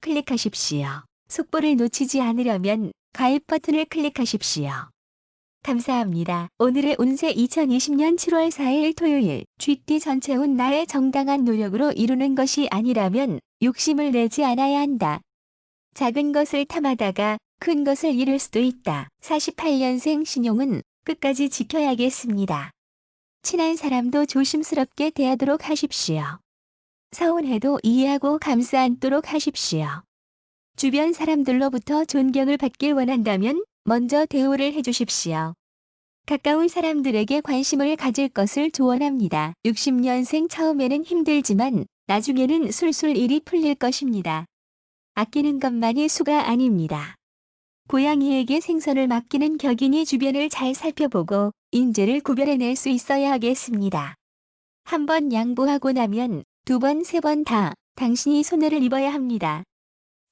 클릭하십시오. 속보를 놓치지 않으려면 가입 버튼을 클릭하십시오. 감사합니다. 오늘의 운세 2020년 7월 4일 토요일. 쥐띠 전체운 나의 정당한 노력으로 이루는 것이 아니라면 욕심을 내지 않아야 한다. 작은 것을 탐하다가 큰 것을 잃을 수도 있다. 48년생 신용은 끝까지 지켜야겠습니다. 친한 사람도 조심스럽게 대하도록 하십시오. 서운해도 이해하고 감싸 안도록 하십시오. 주변 사람들로부터 존경을 받길 원한다면 먼저 대우를 해주십시오. 가까운 사람들에게 관심을 가질 것을 조언합니다. 60년생 처음에는 힘들지만 나중에는 술술 일이 풀릴 것입니다. 아끼는 것만이 수가 아닙니다. 고양이에게 생선을 맡기는 격이니 주변을 잘 살펴보고 인재를 구별해낼 수 있어야 하겠습니다. 한 번 양보하고 나면 두 번, 세 번 다 당신이 손해를 입어야 합니다.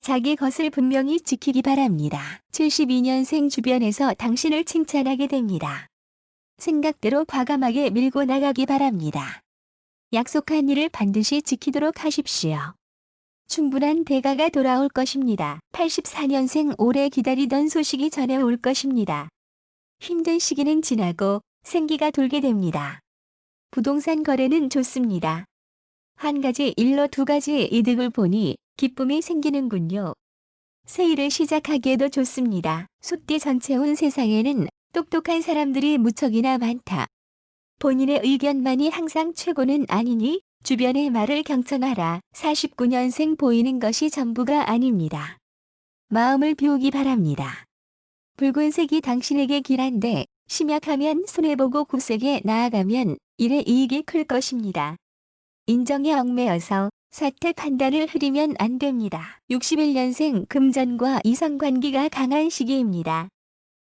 자기 것을 분명히 지키기 바랍니다. 72년생 주변에서 당신을 칭찬하게 됩니다. 생각대로 과감하게 밀고 나가기 바랍니다. 약속한 일을 반드시 지키도록 하십시오. 충분한 대가가 돌아올 것입니다. 84년생 오래 기다리던 소식이 전해올 것입니다. 힘든 시기는 지나고 생기가 돌게 됩니다. 부동산 거래는 좋습니다. 한 가지 일로 두 가지 이득을 보니 기쁨이 생기는군요. 새 일을 시작하기에도 좋습니다. 소띠 전체운 세상에는 똑똑한 사람들이 무척이나 많다. 본인의 의견만이 항상 최고는 아니니 주변의 말을 경청하라. 49년생 보이는 것이 전부가 아닙니다. 마음을 비우기 바랍니다. 붉은색이 당신에게 길한데 심약하면 손해보고 굳세게 나아가면 일의 이익이 클 것입니다. 인정에 얽매여서 사태 판단을 흐리면 안 됩니다. 61년생 금전과 이성관계가 강한 시기입니다.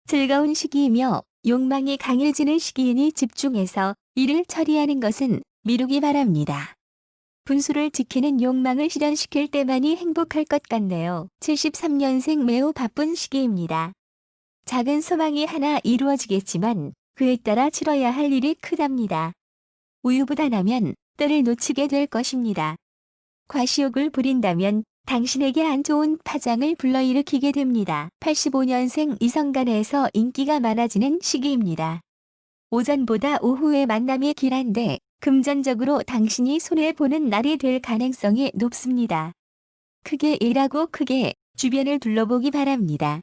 즐거운 시기이며 욕망이 강해지는 시기이니 집중해서 일을 처리하는 것은 미루기 바랍니다. 분수를 지키는 욕망을 실현시킬 때만이 행복할 것 같네요. 73년생 매우 바쁜 시기입니다. 작은 소망이 하나 이루어지겠지만 그에 따라 치러야 할 일이 크답니다. 우유부단하면 때를 놓치게 될 것입니다. 과시욕을 부린다면 당신에게 안 좋은 파장을 불러일으키게 됩니다. 85년생 이성간에서 인기가 많아지는 시기입니다. 오전보다 오후의 만남이 길한데 금전적으로 당신이 손해보는 날이 될 가능성이 높습니다. 크게 일하고 크게 주변을 둘러보기 바랍니다.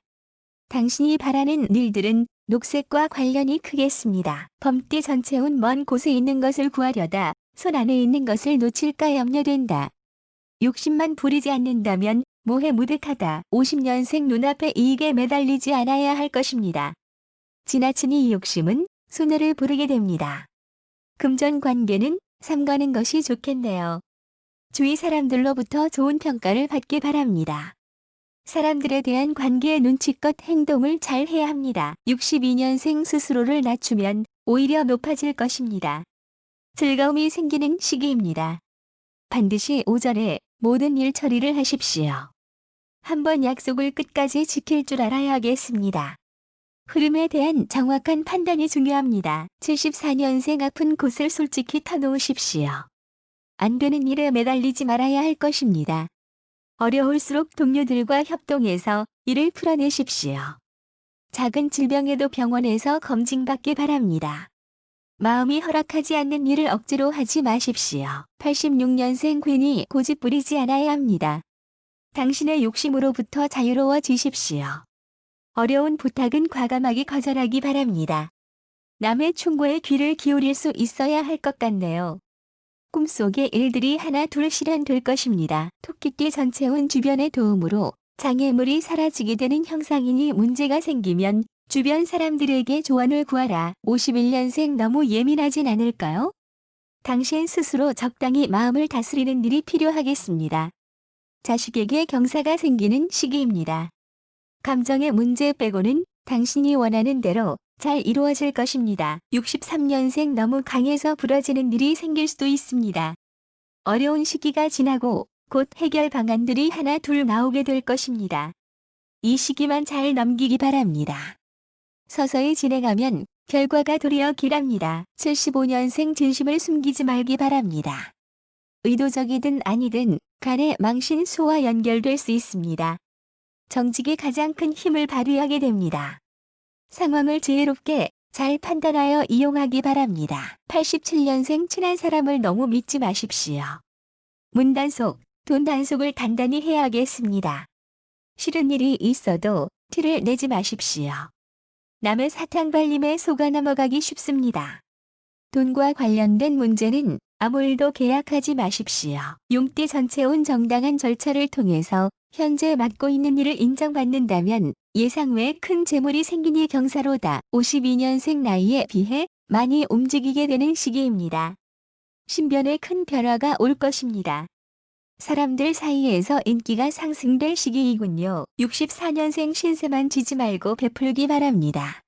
당신이 바라는 일들은 녹색과 관련이 크겠습니다. 범띠 전체운 먼 곳에 있는 것을 구하려다 손 안에 있는 것을 놓칠까 염려된다. 욕심만 부리지 않는다면 모해무득하다. 50년생 눈앞의 이익에 매달리지 않아야 할 것입니다. 지나친 이 욕심은 손해를 부르게 됩니다. 금전 관계는 삼가는 것이 좋겠네요. 주위 사람들로부터 좋은 평가를 받기 바랍니다. 사람들에 대한 관계의 눈치껏 행동을 잘 해야 합니다. 62년생 스스로를 낮추면 오히려 높아질 것입니다. 즐거움이 생기는 시기입니다. 반드시 오전에 모든 일 처리를 하십시오. 한번 약속을 끝까지 지킬 줄 알아야겠습니다. 흐름에 대한 정확한 판단이 중요합니다. 74년생 아픈 곳을 솔직히 터놓으십시오. 안 되는 일에 매달리지 말아야 할 것입니다. 어려울수록 동료들과 협동해서 일을 풀어내십시오. 작은 질병에도 병원에서 검진받기 바랍니다. 마음이 허락하지 않는 일을 억지로 하지 마십시오. 86년생 괜히 고집 부리지 않아야 합니다. 당신의 욕심으로부터 자유로워지십시오. 어려운 부탁은 과감하게 거절하기 바랍니다. 남의 충고에 귀를 기울일 수 있어야 할 것 같네요. 꿈속의 일들이 하나 둘 실현될 것입니다. 토끼띠 전체운 주변의 도움으로 장애물이 사라지게 되는 형상이니 문제가 생기면 주변 사람들에게 조언을 구하라. 51년생 너무 예민하진 않을까요? 당신 스스로 적당히 마음을 다스리는 일이 필요하겠습니다. 자식에게 경사가 생기는 시기입니다. 감정의 문제 빼고는 당신이 원하는 대로 잘 이루어질 것입니다. 63년생 너무 강해서 부러지는 일이 생길 수도 있습니다. 어려운 시기가 지나고 곧 해결 방안들이 하나 둘 나오게 될 것입니다. 이 시기만 잘 넘기기 바랍니다. 서서히 진행하면 결과가 도리어 길합니다. 75년생 진심을 숨기지 말기 바랍니다. 의도적이든 아니든 간의 망신소와 연결될 수 있습니다. 정직이 가장 큰 힘을 발휘하게 됩니다. 상황을 지혜롭게 잘 판단하여 이용하기 바랍니다. 87년생 친한 사람을 너무 믿지 마십시오. 문단속, 돈 단속을 단단히 해야겠습니다. 싫은 일이 있어도 티를 내지 마십시오. 남의 사탕발림에 속아 넘어가기 쉽습니다. 돈과 관련된 문제는 아무 일도 계약하지 마십시오. 용띠 전체운 정당한 절차를 통해서 현재 맡고 있는 일을 인정받는다면 예상 외 큰 재물이 생기니 경사로다. 52년생 나이에 비해 많이 움직이게 되는 시기입니다. 신변에 큰 변화가 올 것입니다. 사람들 사이에서 인기가 상승될 시기이군요. 64년생 신세만 지지 말고 베풀기 바랍니다.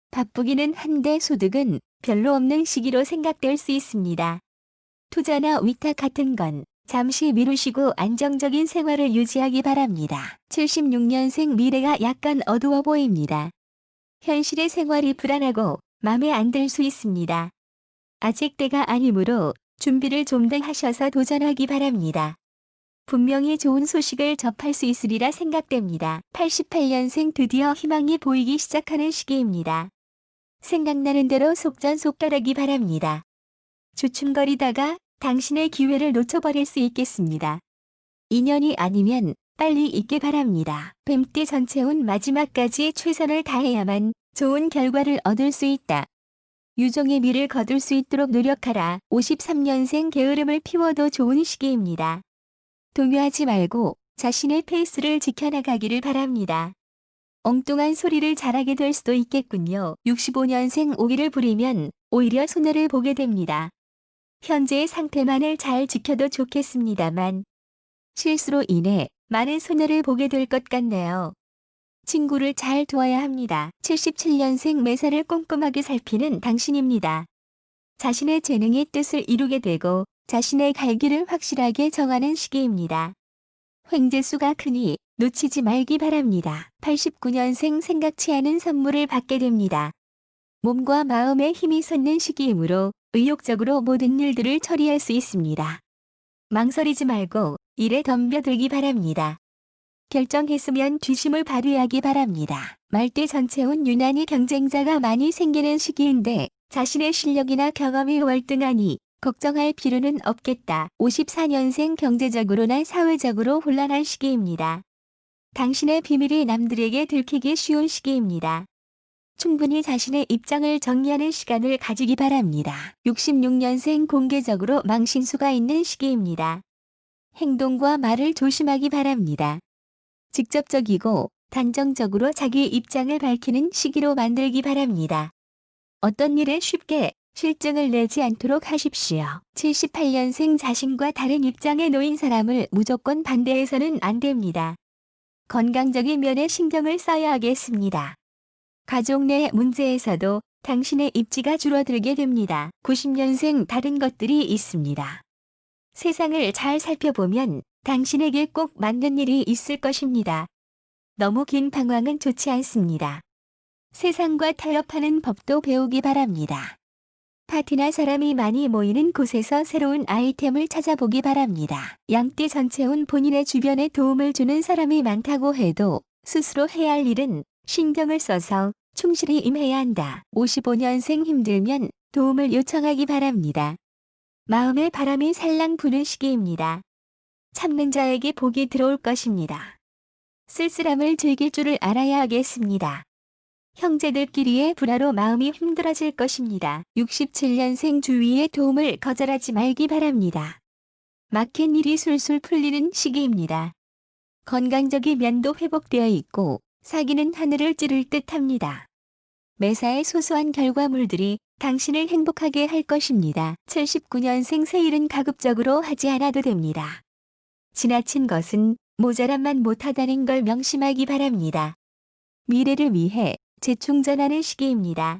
바쁘기는 한데 소득은 별로 없는 시기로 생각될 수 있습니다. 투자나 위탁 같은 건 잠시 미루시고 안정적인 생활을 유지하기 바랍니다. 76년생 미래가 약간 어두워 보입니다. 현실의 생활이 불안하고 마음에 안 들 수 있습니다. 아직 때가 아니므로 준비를 좀 더 하셔서 도전하기 바랍니다. 분명히 좋은 소식을 접할 수 있으리라 생각됩니다. 88년생 드디어 희망이 보이기 시작하는 시기입니다. 생각나는 대로 속전속결하기 바랍니다. 주춤거리다가 당신의 기회를 놓쳐버릴 수 있겠습니다. 인연이 아니면 빨리 있길 바랍니다. 뱀띠 전체운 마지막까지 최선을 다해야만 좋은 결과를 얻을 수 있다. 유종의 미를 거둘 수 있도록 노력하라. 53년생 게으름을 피워도 좋은 시기입니다. 동요하지 말고 자신의 페이스를 지켜나가기를 바랍니다. 엉뚱한 소리를 잘하게 될 수도 있겠군요. 65년생 오기를 부리면 오히려 손해를 보게 됩니다. 현재의 상태만을 잘 지켜도 좋겠습니다만 실수로 인해 많은 손해를 보게 될 것 같네요. 친구를 잘 도와야 합니다. 77년생 매사를 꼼꼼하게 살피는 당신입니다. 자신의 재능이 뜻을 이루게 되고 자신의 갈 길을 확실하게 정하는 시기입니다. 횡재수가 크니 놓치지 말기 바랍니다. 89년생 생각치 않은 선물을 받게 됩니다. 몸과 마음에 힘이 솟는 시기이므로 의욕적으로 모든 일들을 처리할 수 있습니다. 망설이지 말고 일에 덤벼들기 바랍니다. 결정했으면 뒤심을 발휘하기 바랍니다. 말띠 전체운 유난히 경쟁자가 많이 생기는 시기인데 자신의 실력이나 경험이 월등하니 걱정할 필요는 없겠다. 54년생 경제적으로나 사회적으로 혼란한 시기입니다. 당신의 비밀이 남들에게 들키기 쉬운 시기입니다. 충분히 자신의 입장을 정리하는 시간을 가지기 바랍니다. 66년생 공개적으로 망신수가 있는 시기입니다. 행동과 말을 조심하기 바랍니다. 직접적이고 단정적으로 자기 입장을 밝히는 시기로 만들기 바랍니다. 어떤 일에 쉽게 실증을 내지 않도록 하십시오. 78년생 자신과 다른 입장에 놓인 사람을 무조건 반대해서는 안 됩니다. 건강적인 면에 신경을 써야 하겠습니다. 가족 내 문제에서도 당신의 입지가 줄어들게 됩니다. 90년생 다른 것들이 있습니다. 세상을 잘 살펴보면 당신에게 꼭 맞는 일이 있을 것입니다. 너무 긴 방황은 좋지 않습니다. 세상과 타협하는 법도 배우기 바랍니다. 파티나 사람이 많이 모이는 곳에서 새로운 아이템을 찾아보기 바랍니다. 양띠 전체운 본인의 주변에 도움을 주는 사람이 많다고 해도 스스로 해야 할 일은 신경을 써서 충실히 임해야 한다. 55년생 힘들면 도움을 요청하기 바랍니다. 마음의 바람이 살랑 부는 시기입니다. 참는 자에게 복이 들어올 것입니다. 쓸쓸함을 즐길 줄을 알아야 하겠습니다. 형제들끼리의 불화로 마음이 힘들어질 것입니다. 67년생 주위의 도움을 거절하지 말기 바랍니다. 막힌 일이 술술 풀리는 시기입니다. 건강적인 면도 회복되어 있고 사기는 하늘을 찌를 듯 합니다. 매사의 소소한 결과물들이 당신을 행복하게 할 것입니다. 79년생 세일은 가급적으로 하지 않아도 됩니다. 지나친 것은 모자람만 못하다는 걸 명심하기 바랍니다. 미래를 위해 재충전하는 시기입니다.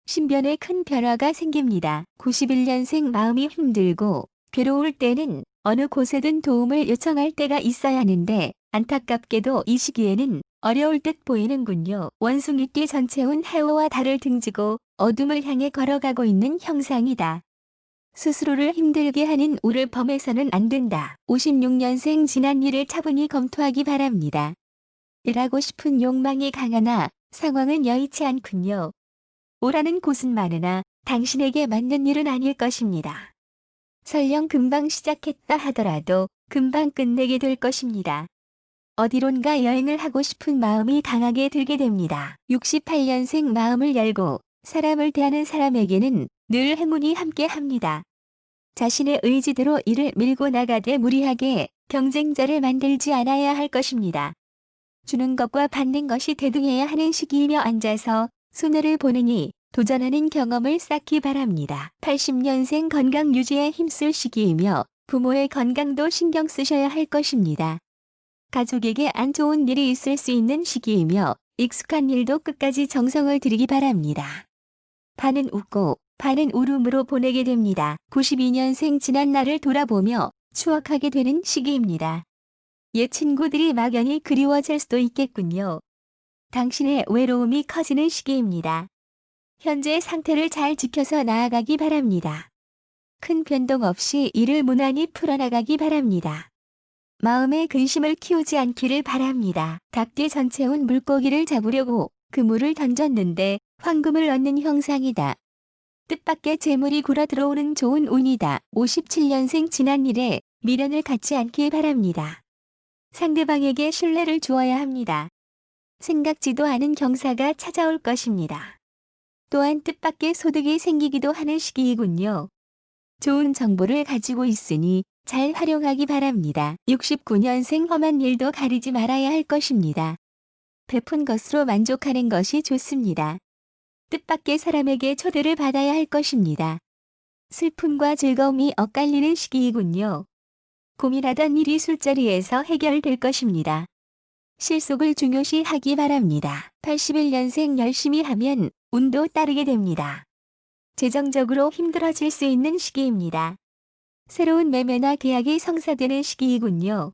신변에 큰 변화가 생깁니다. 91년생 마음이 힘들고 괴로울 때는 어느 곳에든 도움을 요청할 때가 있어야 하는데 안타깝게도 이 시기에는 어려울 듯 보이는군요. 원숭이띠 전체운 해오와 달을 등지고 어둠을 향해 걸어가고 있는 형상이다. 스스로를 힘들게 하는 우를 범해서는 안 된다. 56년생 지난 일을 차분히 검토하기 바랍니다. 일하고 싶은 욕망이 강하나 상황은 여의치 않군요. 오라는 곳은 많으나 당신에게 맞는 일은 아닐 것입니다. 설령 금방 시작했다 하더라도 금방 끝내게 될 것입니다. 어디론가 여행을 하고 싶은 마음이 강하게 들게 됩니다. 68년생 마음을 열고 사람을 대하는 사람에게는 늘 행운이 함께 합니다. 자신의 의지대로 일을 밀고 나가되 무리하게 경쟁자를 만들지 않아야 할 것입니다. 주는 것과 받는 것이 대등해야 하는 시기이며 앉아서 손해를 보느니 도전하는 경험을 쌓기 바랍니다. 80년생 건강 유지에 힘쓸 시기이며 부모의 건강도 신경 쓰셔야 할 것입니다. 가족에게 안 좋은 일이 있을 수 있는 시기이며 익숙한 일도 끝까지 정성을 들이기 바랍니다. 반은 웃고 반은 울음으로 보내게 됩니다. 92년생 지난 날을 돌아보며 추억하게 되는 시기입니다. 옛 친구들이 막연히 그리워질 수도 있겠군요. 당신의 외로움이 커지는 시기입니다. 현재 상태를 잘 지켜서 나아가기 바랍니다. 큰 변동 없이 일을 무난히 풀어나가기 바랍니다. 마음의 근심을 키우지 않기를 바랍니다. 닭띠 전체운 물고기를 잡으려고 그물을 던졌는데 황금을 얻는 형상이다. 뜻밖의 재물이 굴어 들어오는 좋은 운이다. 57년생 지난 일에 미련을 갖지 않길 바랍니다. 상대방에게 신뢰를 주어야 합니다. 생각지도 않은 경사가 찾아올 것입니다. 또한 뜻밖의 소득이 생기기도 하는 시기이군요. 좋은 정보를 가지고 있으니 잘 활용하기 바랍니다. 69년생 험한 일도 가리지 말아야 할 것입니다. 베푼 것으로 만족하는 것이 좋습니다. 뜻밖의 사람에게 초대를 받아야 할 것입니다. 슬픔과 즐거움이 엇갈리는 시기이군요. 고민하던 일이 술자리에서 해결될 것입니다. 실속을 중요시하기 바랍니다. 81년생 열심히 하면 운도 따르게 됩니다. 재정적으로 힘들어질 수 있는 시기입니다. 새로운 매매나 계약이 성사되는 시기이군요.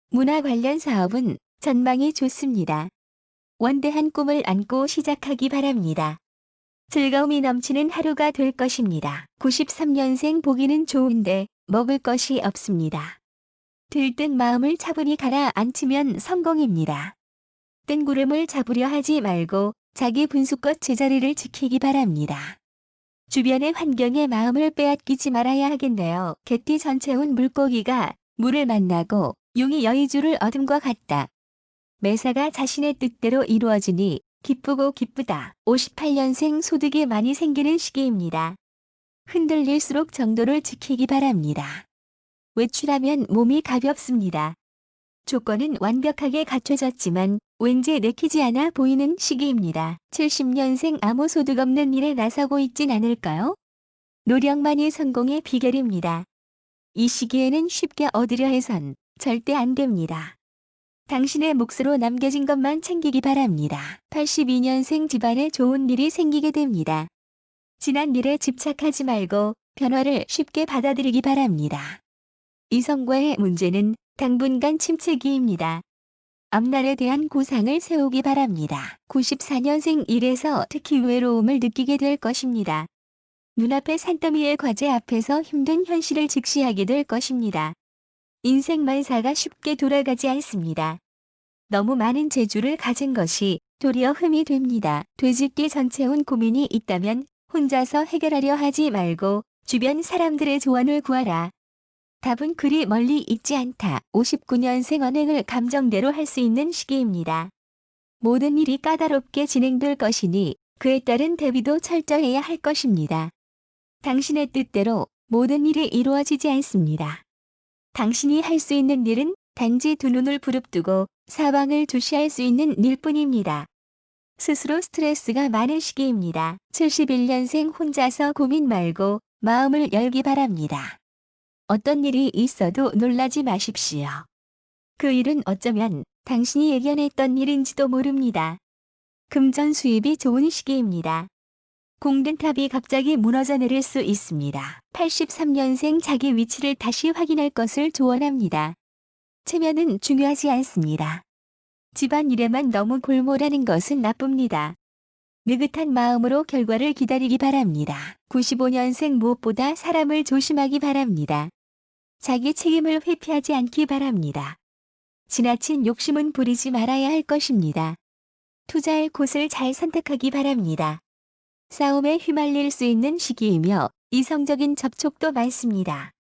문화 관련 사업은 전망이 좋습니다. 원대한 꿈을 안고 시작하기 바랍니다. 즐거움이 넘치는 하루가 될 것입니다. 93년생 보기는 좋은데 먹을 것이 없습니다. 들뜬 마음을 차분히 가라앉히면 성공입니다. 뜬구름을 잡으려 하지 말고 자기 분수껏 제자리를 지키기 바랍니다. 주변의 환경에 마음을 빼앗기지 말아야 하겠네요. 개띠 전체운 물고기가 물을 만나고 용이 여의주를 얻음과 같다. 매사가 자신의 뜻대로 이루어지니 기쁘고 기쁘다. 58년생 소득이 많이 생기는 시기입니다. 흔들릴수록 정도를 지키기 바랍니다. 외출하면 몸이 가볍습니다. 조건은 완벽하게 갖춰졌지만 왠지 내키지 않아 보이는 시기입니다. 70년생 아무 소득 없는 일에 나서고 있진 않을까요? 노력만이 성공의 비결입니다. 이 시기에는 쉽게 얻으려 해선 절대 안 됩니다. 당신의 몫으로 남겨진 것만 챙기기 바랍니다. 82년생 집안에 좋은 일이 생기게 됩니다. 지난 일에 집착하지 말고 변화를 쉽게 받아들이기 바랍니다. 이성과의 문제는 당분간 침체기입니다. 앞날에 대한 구상을 세우기 바랍니다. 94년생 일에서 특히 외로움을 느끼게 될 것입니다. 눈앞의 산더미의 과제 앞에서 힘든 현실을 직시하게 될 것입니다. 인생 만사가 쉽게 돌아가지 않습니다. 너무 많은 재주를 가진 것이 도리어 흠이 됩니다. 돼지띠 전체운 고민이 있다면 혼자서 해결하려 하지 말고 주변 사람들의 조언을 구하라. 답은 그리 멀리 있지 않다. 59년생 언행을 감정대로 할 수 있는 시기입니다. 모든 일이 까다롭게 진행될 것이니 그에 따른 대비도 철저해야 할 것입니다. 당신의 뜻대로 모든 일이 이루어지지 않습니다. 당신이 할 수 있는 일은 단지 두 눈을 부릅뜨고 사방을 주시할 수 있는 일뿐입니다. 스스로 스트레스가 많은 시기입니다. 71년생 혼자서 고민 말고 마음을 열기 바랍니다. 어떤 일이 있어도 놀라지 마십시오. 그 일은 어쩌면 당신이 예견했던 일인지도 모릅니다. 금전 수입이 좋은 시기입니다. 공든탑이 갑자기 무너져 내릴 수 있습니다. 83년생 자기 위치를 다시 확인할 것을 조언합니다. 체면은 중요하지 않습니다. 집안일에만 너무 골몰하는 것은 나쁩니다. 느긋한 마음으로 결과를 기다리기 바랍니다. 95년생 무엇보다 사람을 조심하기 바랍니다. 자기 책임을 회피하지 않기 바랍니다. 지나친 욕심은 부리지 말아야 할 것입니다. 투자할 곳을 잘 선택하기 바랍니다. 싸움에 휘말릴 수 있는 시기이며 이성적인 접촉도 많습니다.